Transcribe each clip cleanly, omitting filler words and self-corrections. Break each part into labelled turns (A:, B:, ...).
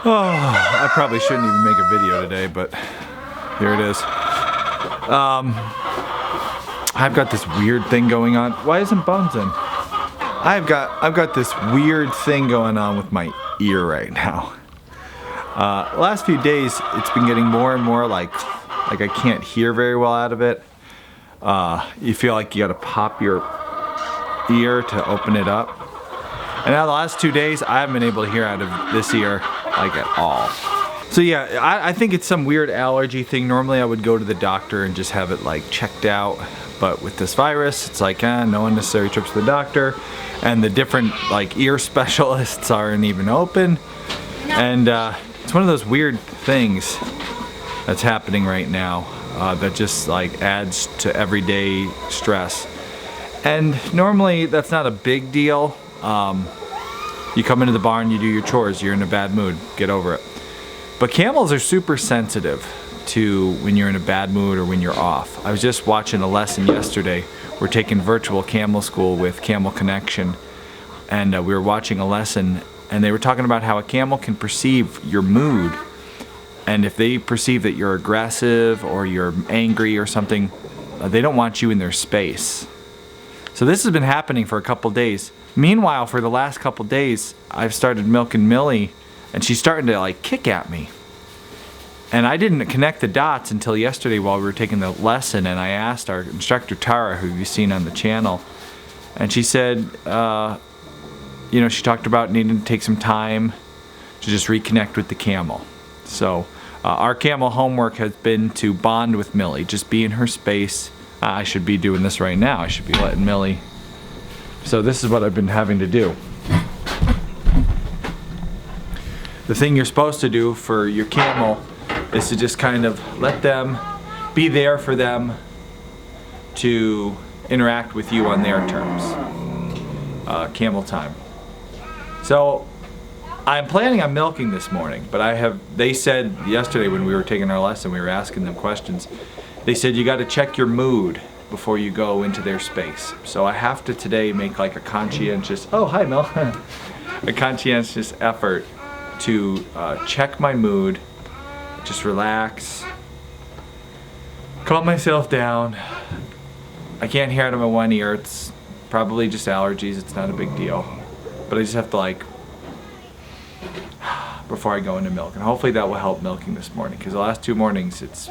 A: Oh, I probably shouldn't even make a video today, but here it is. I've got this weird thing going on. Why isn't Bones in? I've got this weird thing going on with my ear right now. Last few days, it's been getting more and more like I can't hear very well out of it. You feel like you gotta pop your ear to open it up. And now the last 2 days, I haven't been able to hear out of this ear like at all. So yeah, I think it's some weird allergy thing. Normally I would go to the doctor and just have it like checked out. But with this virus, it's like, no unnecessary trips to the doctor. And the different like ear specialists aren't even open. And it's one of those weird things that's happening right now that just like adds to everyday stress. And normally that's not a big deal. You come into the barn, you do your chores, you're in a bad mood, get over it. But camels are super sensitive to when you're in a bad mood or when you're off. I was just watching a lesson yesterday. We're taking virtual camel school with Camel Connection, and we were watching a lesson, and they were talking about how a camel can perceive your mood, and if they perceive that you're aggressive or you're angry or something, they don't want you in their space. So this has been happening for a couple days. Meanwhile, for the last couple days, I've started milking Millie, and she's starting to like kick at me. And I didn't connect the dots until yesterday while we were taking the lesson, and I asked our instructor Tara, who you've seen on the channel, and she said, you know, she talked about needing to take some time to just reconnect with the camel. So our camel homework has been to bond with Millie, just be in her space. I should be doing this right now. I should be letting Millie. So this is what I've been having to do. The thing you're supposed to do for your camel is to just kind of let them, be there for them to interact with you on their terms. Camel time. So I'm planning on milking this morning, but they said yesterday when we were taking our lesson, we were asking them questions, they said you got to check your mood before you go into their space. So I have to today make like a conscientious, oh hi Mel, a conscientious effort to check my mood, just relax, calm myself down. I can't hear out of my one ear, it's probably just allergies, it's not a big deal. But I just have to like, before I go into milk, and hopefully that will help milking this morning, because the last 2 mornings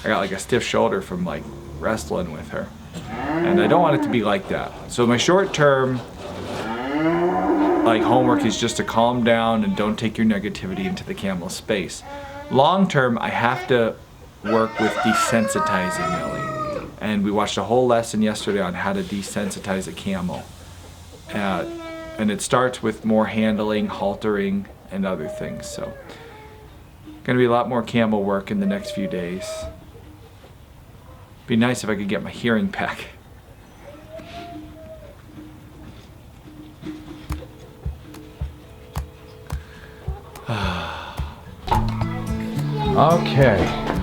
A: I got like a stiff shoulder from like wrestling with her, and I don't want it to be like that. So my short term like homework is just to calm down and don't take your negativity into the camel space. Long term, I have to work with desensitizing Millie, and we watched a whole lesson yesterday on how to desensitize a camel, and it starts with more handling, haltering, and other things. So gonna be a lot more camel work in the next few days. Be nice if I could get my hearing back. Okay,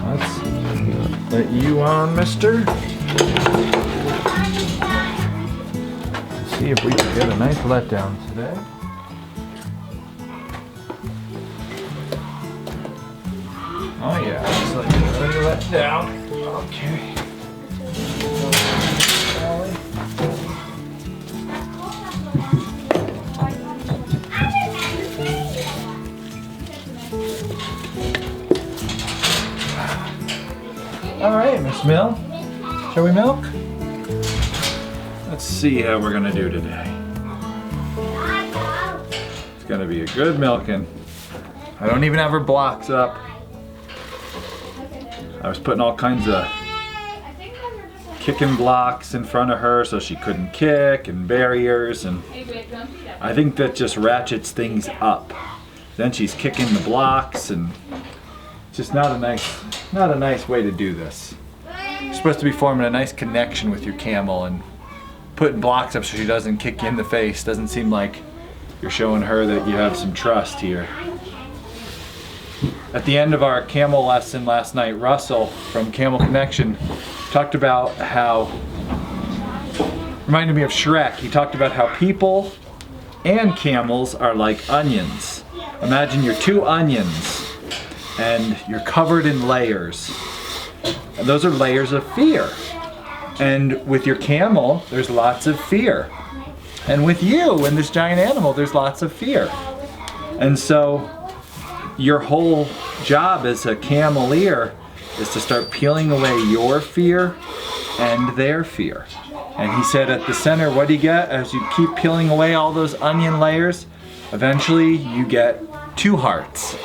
A: let's let you on, mister. Let's see if we can get a nice letdown today. Oh yeah, looks like it's ready to let down. Okay. All right, Miss Mill, shall we milk? Let's see how we're gonna do today. It's gonna be a good milking. I don't even have her blocks up. I was putting all kinds of kicking blocks in front of her so she couldn't kick, and barriers, and I think that just ratchets things up. Then she's kicking the blocks, and it's just not a nice way to do this. You're supposed to be forming a nice connection with your camel, and putting blocks up so she doesn't kick you in the face doesn't seem like you're showing her that you have some trust here. At the end of our camel lesson last night, Russell from Camel Connection talked about how, reminded me of Shrek, he talked about how people and camels are like onions. Imagine you're 2 onions and you're covered in layers. And those are layers of fear. And with your camel, there's lots of fear. And with you and this giant animal, there's lots of fear. And so your whole job as a cameleer is to start peeling away your fear and their fear. And he said at the center, what do you get as you keep peeling away all those onion layers? Eventually you get 2 hearts.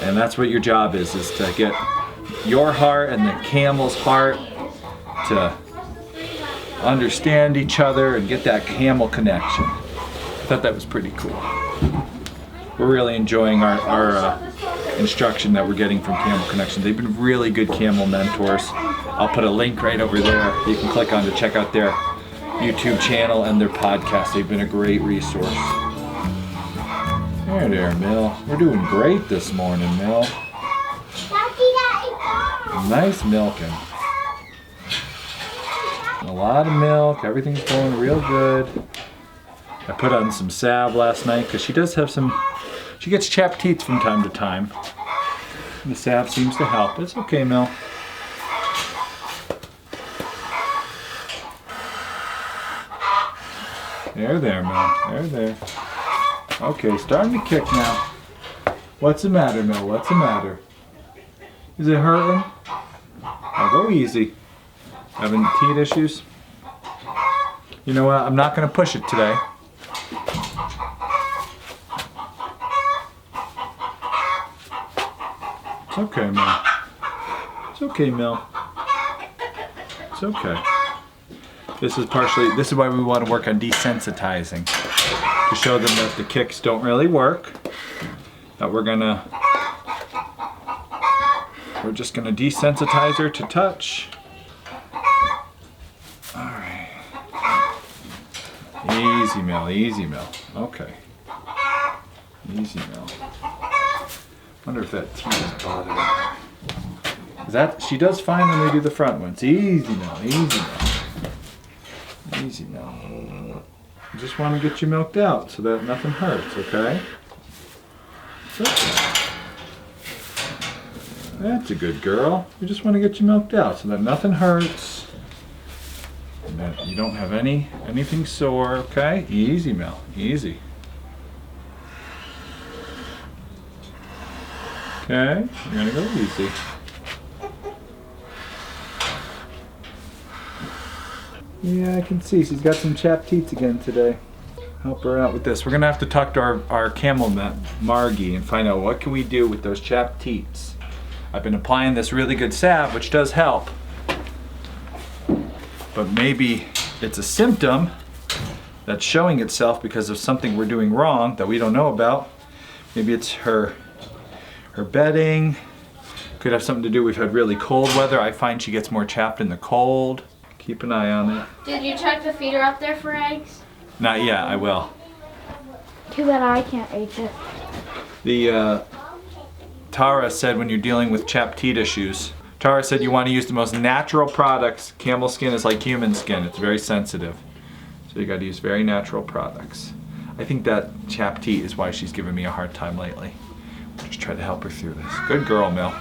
A: And that's what your job is to get your heart and the camel's heart to understand each other and get that camel connection. I thought that was pretty cool. We're really enjoying our instruction that we're getting from Camel Connection. They've been really good camel mentors. I'll put a link right over there you can click on to check out their YouTube channel and their podcast. They've been a great resource. There, Mill. We're doing great this morning, Mill. Nice milking. A lot of milk. Everything's going real good. I put on some salve last night because she does have some. She gets chapped teeth from time to time. And the salve seems to help. It's okay, Mill. There, Mill. There. Okay, starting to kick now. What's the matter, Mill? What's the matter? Is it hurting? I'll go easy. Having teeth issues? You know what? I'm not going to push it today. It's okay, Mill. It's okay, Mill. It's okay. This is why we want to work on desensitizing. To show them that the kicks don't really work. That we're just gonna desensitize her to touch. Alright. Easy, Mill, easy, Mill. Okay. Easy, Mill. Wonder if that teeth is bothering her. She does fine when we do the front ones. Easy, Mill, easy, Mill. Easy, Mill. I just want to get you milked out so that nothing hurts, okay? That's a good girl. We just want to get you milked out so that nothing hurts. And that you don't have anything sore, okay? Easy, Mel. Easy. Okay, you're gonna go easy. Yeah, I can see she's got some chapped teeth again today. Help her out with this. We're gonna have to talk to our camel Margie and find out what can we do with those chapped teeth. I've been applying this really good salve, which does help. But maybe it's a symptom that's showing itself because of something we're doing wrong that we don't know about. Maybe it's her bedding. Could have something to do, we've had really cold weather. I find she gets more chapped in the cold. Keep an eye on it.
B: Did you check the feeder up there for eggs?
A: Not yet, I will.
B: Too bad I can't reach it.
A: The Tara said when you're dealing with chapped teeth issues, Tara said you want to use the most natural products. Camel skin is like human skin, it's very sensitive. So you got to use very natural products. I think that chapped teeth is why she's giving me a hard time lately. Just try to help her through this. Good girl, Mel.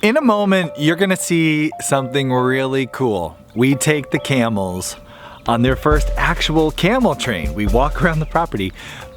A: In a moment, you're gonna see something really cool. We take the camels on their first actual camel train. We walk around the property.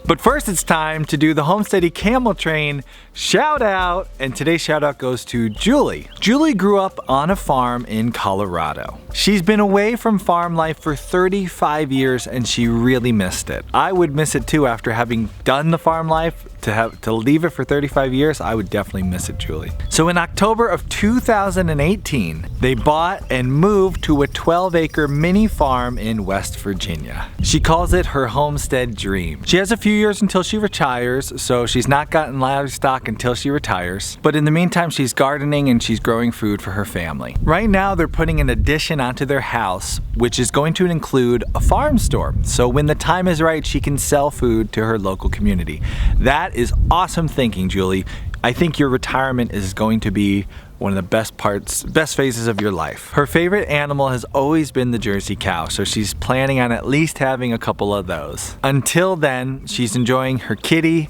A: But first it's time to do the Homesteady Camel Train shout out, and today's shout out goes to Julie. Julie grew up on a farm in Colorado. She's been away from farm life for 35 years and she really missed it. I would miss it too after having done the farm life. To leave it for 35 years, I would definitely miss it, Julie. So in October of 2018, they bought and moved to a 12-acre mini farm in West Virginia. She calls it her homestead dream. She has a few years until she retires, so she's not gotten livestock until she retires. But in the meantime, she's gardening and she's growing food for her family. Right now, they're putting an addition onto their house, which is going to include a farm store. So when the time is right, she can sell food to her local community. That is awesome thinking, Julie. I think your retirement is going to be one of the best phases of your life. Her favorite animal has always been the Jersey cow, so she's planning on at least having a couple of those. Until then, she's enjoying her kitty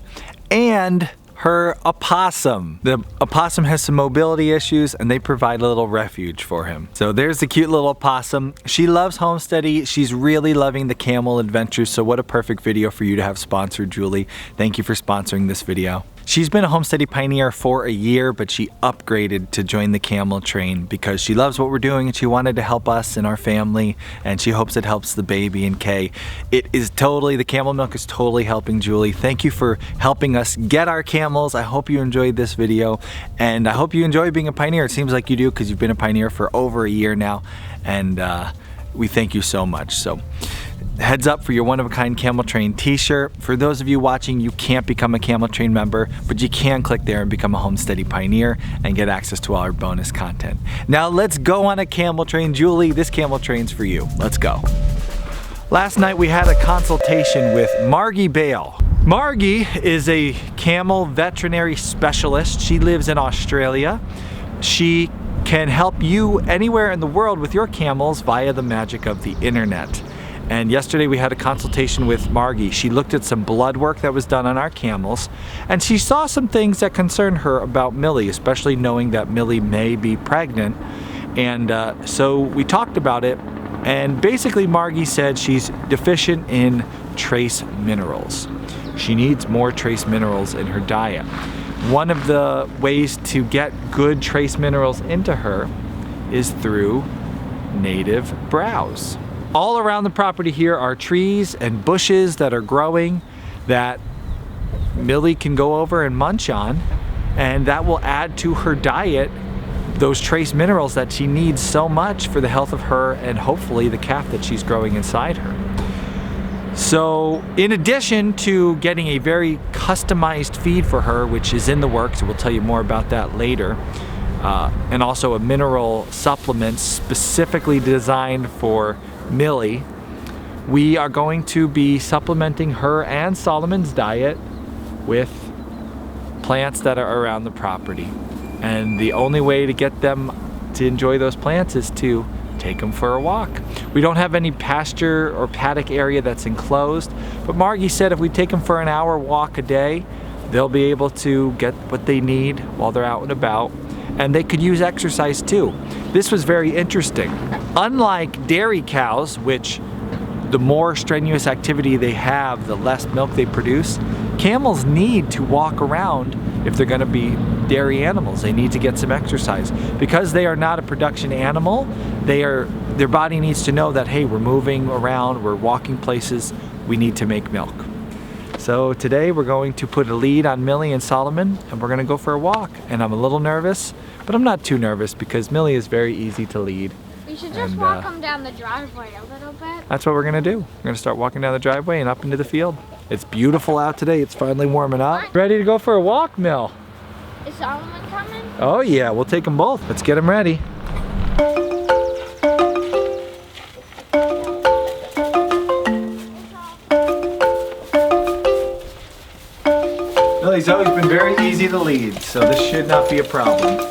A: and her opossum. The opossum has some mobility issues and they provide a little refuge for him. So there's the cute little opossum. She loves Homesteady. She's really loving the camel adventures, so what a perfect video for you to have sponsored, Julie. Thank you for sponsoring this video. She's been a Homesteady pioneer for a year, but she upgraded to join the camel train because she loves what we're doing and she wanted to help us and our family, and she hopes it helps the baby and Kay. The camel milk is totally helping Julie. Thank you for helping us get our camels. I hope you enjoyed this video, and I hope you enjoy being a pioneer. It seems like you do because you've been a pioneer for over a year now, and we thank you so much. So heads up for your one-of-a-kind Camel Train t-shirt. For those of you watching, you can't become a Camel Train member, but you can click there and become a Homesteady pioneer and get access to all our bonus content. Now let's go on a Camel Train. Julie, this Camel Train's for you. Let's go. Last night we had a consultation with Margie Bale. Margie is a camel veterinary specialist. She lives in Australia. She can help you anywhere in the world with your camels via the magic of the internet. And yesterday we had a consultation with Margie. She looked at some blood work that was done on our camels, and she saw some things that concerned her about Millie, especially knowing that Millie may be pregnant. And so we talked about it, and basically Margie said she's deficient in trace minerals. She needs more trace minerals in her diet. One of the ways to get good trace minerals into her is through native browse. All around the property here are trees and bushes that are growing that Millie can go over and munch on, and that will add to her diet those trace minerals that she needs so much for the health of her and hopefully the calf that she's growing inside her. So in addition to getting a very customized feed for her, which is in the works, we'll tell you more about that later, and also a mineral supplement specifically designed for Millie, we are going to be supplementing her and Solomon's diet with plants that are around the property. And the only way to get them to enjoy those plants is to take them for a walk. We don't have any pasture or paddock area that's enclosed, but Margie said if we take them for an hour walk a day, they'll be able to get what they need while they're out and about. And they could use exercise too. This was very interesting. Unlike dairy cows, which the more strenuous activity they have, the less milk they produce, camels need to walk around if they're gonna be dairy animals. They need to get some exercise. Because they are not a production animal, their body needs to know that, hey, we're moving around, we're walking places, we need to make milk. So today we're going to put a lead on Millie and Solomon, and we're gonna go for a walk. And I'm a little nervous, but I'm not too nervous because Millie is very easy to lead.
B: We should just walk them down the driveway a little bit.
A: That's what we're gonna do. We're gonna start walking down the driveway and up into the field. It's beautiful out today. It's finally warming up. Ready to go for a walk, Mill?
B: Is Solomon coming?
A: Oh yeah, we'll take them both. Let's get them ready. Millie's always been very easy to lead, so this should not be a problem.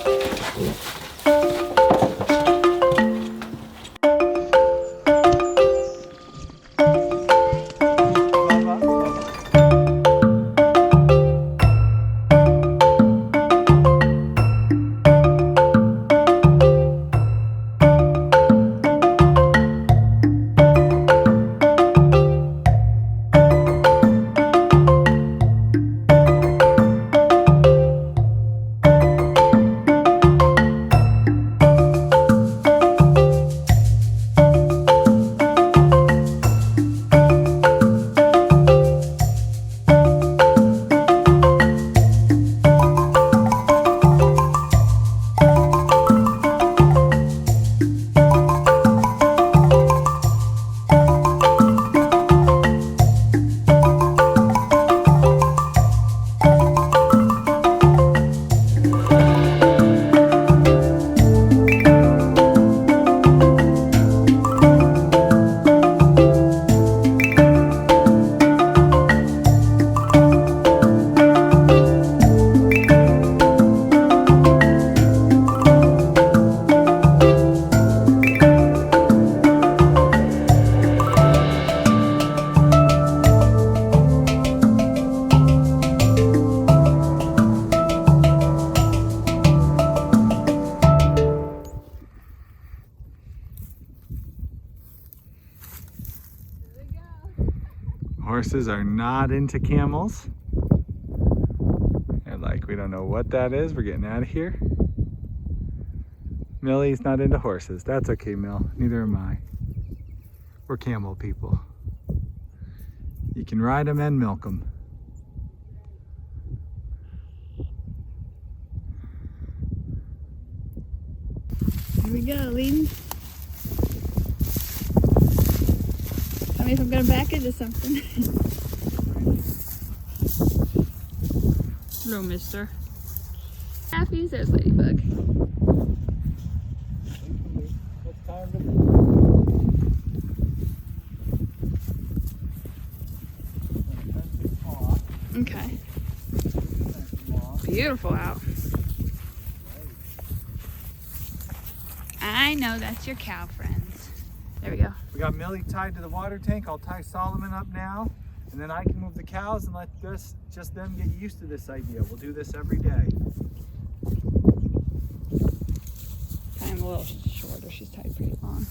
A: Horses are not into camels. They're like, we don't know what that is. We're getting out of here. Millie's not into horses. That's okay, Mill. Neither am I. We're camel people. You can ride them and milk them.
C: Here we go, leading. Tell me if I'm gonna back into something. Hello, mister. Halfies, there's Ladybug.
A: It's time to
C: Okay. Beautiful out. I know that's your cow friends. There we go.
A: We got Millie tied to the water tank. I'll tie Solomon up now, and then I can move the cows and let just them get used to this idea. We'll do this every day.
C: Tie him a little shorter. She's tied pretty long.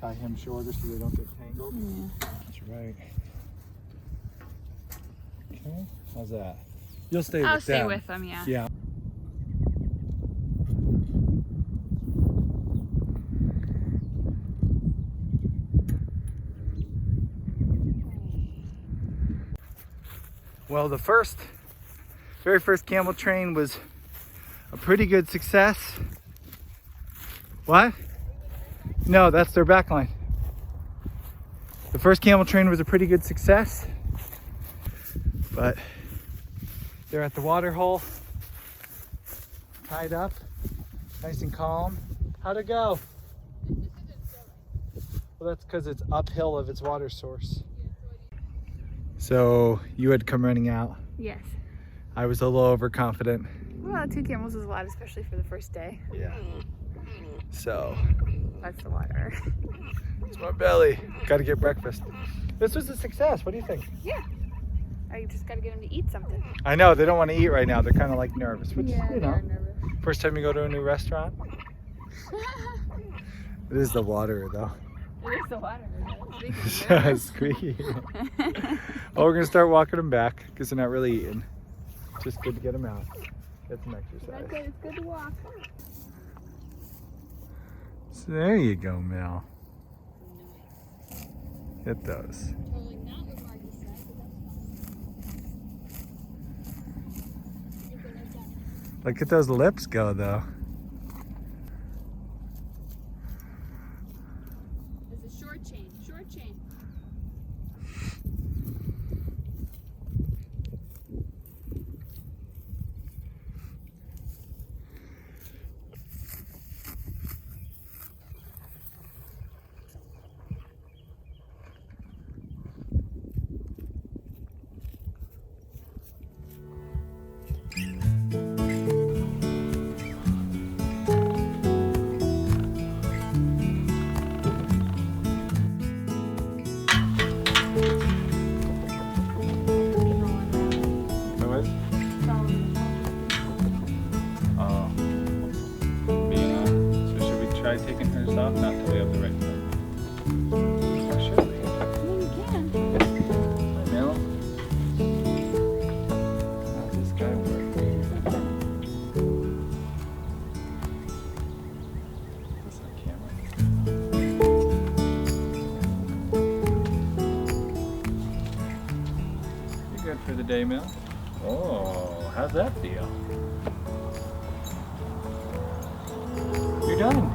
A: Tie him shorter so they don't get tangled.
C: Yeah.
A: That's right. Okay, how's that? You'll stay
C: I'll
A: with
C: stay
A: them.
C: with them, yeah.
A: Yeah. Well, the very first camel train was a pretty good success. What? No, that's their back line. The first camel train was a pretty good success, but they're at the water hole, tied up, nice and calm. How'd it go? Well, that's because it's uphill of its water source. So you had come running out.
C: Yes.
A: I was a little overconfident.
C: Well, 2 camels is a lot, especially for the first day.
A: Yeah. So
C: That's the water.
A: it's my belly. Got to get breakfast. This was a success. What do you think?
C: Yeah. I just gotta get them to eat something.
A: I know they don't want to eat right now. They're kind of like nervous, which
C: Yeah,
A: you know.
C: they're nervous.
A: First time you go to a new restaurant. It is the water though.
C: It is the water. It's
A: Squeaky. Oh, we're gonna start walking them back because they're not really eating. Just good to get them out. Get some exercise.
C: Okay, it's good to walk.
A: So there you go, Mel. Get those. Look at those lips go though.
C: It's a short chain, short chain.
A: Taking hers off, not till we have the right foot. Oh, surely.
C: You can.
A: Hi, Mel. How's this guy work? Is this on camera? You're good for the day, Mel. Oh, how's that feel? You're done.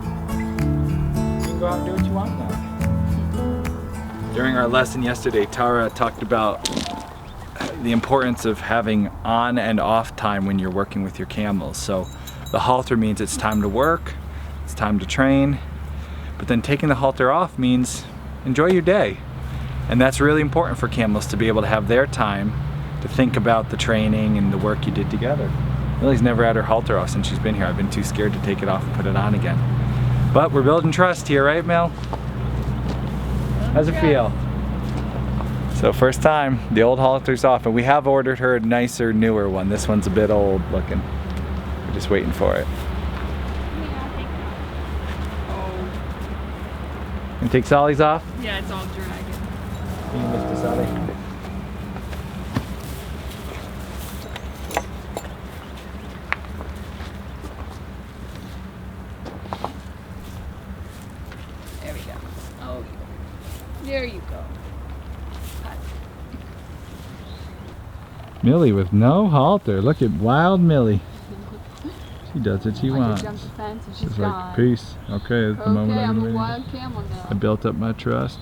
A: Go out and do what you want now. During our lesson yesterday, Tara talked about the importance of having on and off time when you're working with your camels. So the halter means it's time to work, it's time to train, but then taking the halter off means enjoy your day. And that's really important for camels to be able to have their time to think about the training and the work you did together. Millie's never had her halter off since she's been here. I've been too scared to take it off and put it on again. But we're building trust here, right, Mel? How's it feel? So first time, the old halter's off, and we have ordered her a nicer, newer one. This one's a bit old looking. We're just waiting for it.
C: Oh.
A: And take Solly's off?
C: Yeah, it's all dragging.
A: You missed Solly. Millie with no halter. Look at wild Millie. She does what she wants.
C: Jump the fence and she's
A: She's
C: gone.
A: like, peace. Okay, that's the moment
C: Okay,
A: I'm
C: I'm a
A: waiting.
C: wild camel now.
A: I built up my trust.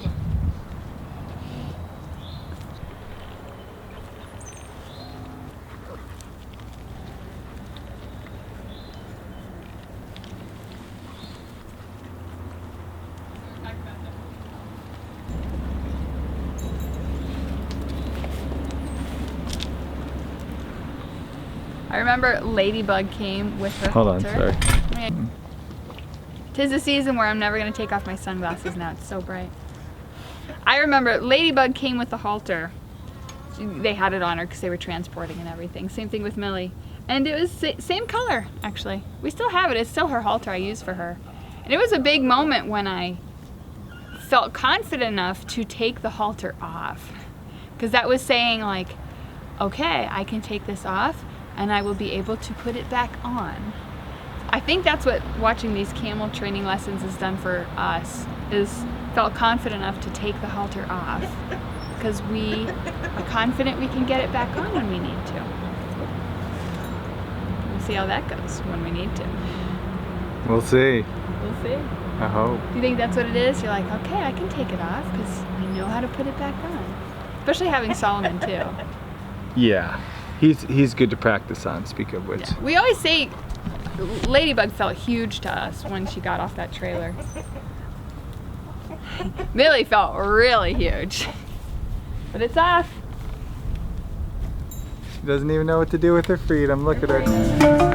C: I remember Ladybug came with her
A: Hold on,
C: halter.
A: sorry.
C: Tis a season where I'm never going to take off my sunglasses now. It's so bright. I remember Ladybug came with the halter. They had it on her because they were transporting and everything. Same thing with Millie. And it was same color, actually. We still have it. It's still her halter I use for her. And it was a big moment when I felt confident enough to take the halter off. Because that was saying like, okay, I can take this off and I will be able to put it back on. I think that's what watching these camel training lessons has done for us, is felt confident enough to take the halter off because we are confident we can get it back on when we need to. We'll see how that goes when we need to.
A: We'll see.
C: We'll see.
A: I hope.
C: Do you think that's what it is? You're like, okay, I can take it off because I know how to put it back on. Especially having Solomon too.
A: Yeah. He's good to practice on, speak of which.
C: Yeah. We always say Ladybug felt huge to us when she got off that trailer. Millie felt really huge. But it's off.
A: She doesn't even know what to do with her freedom. Look at her.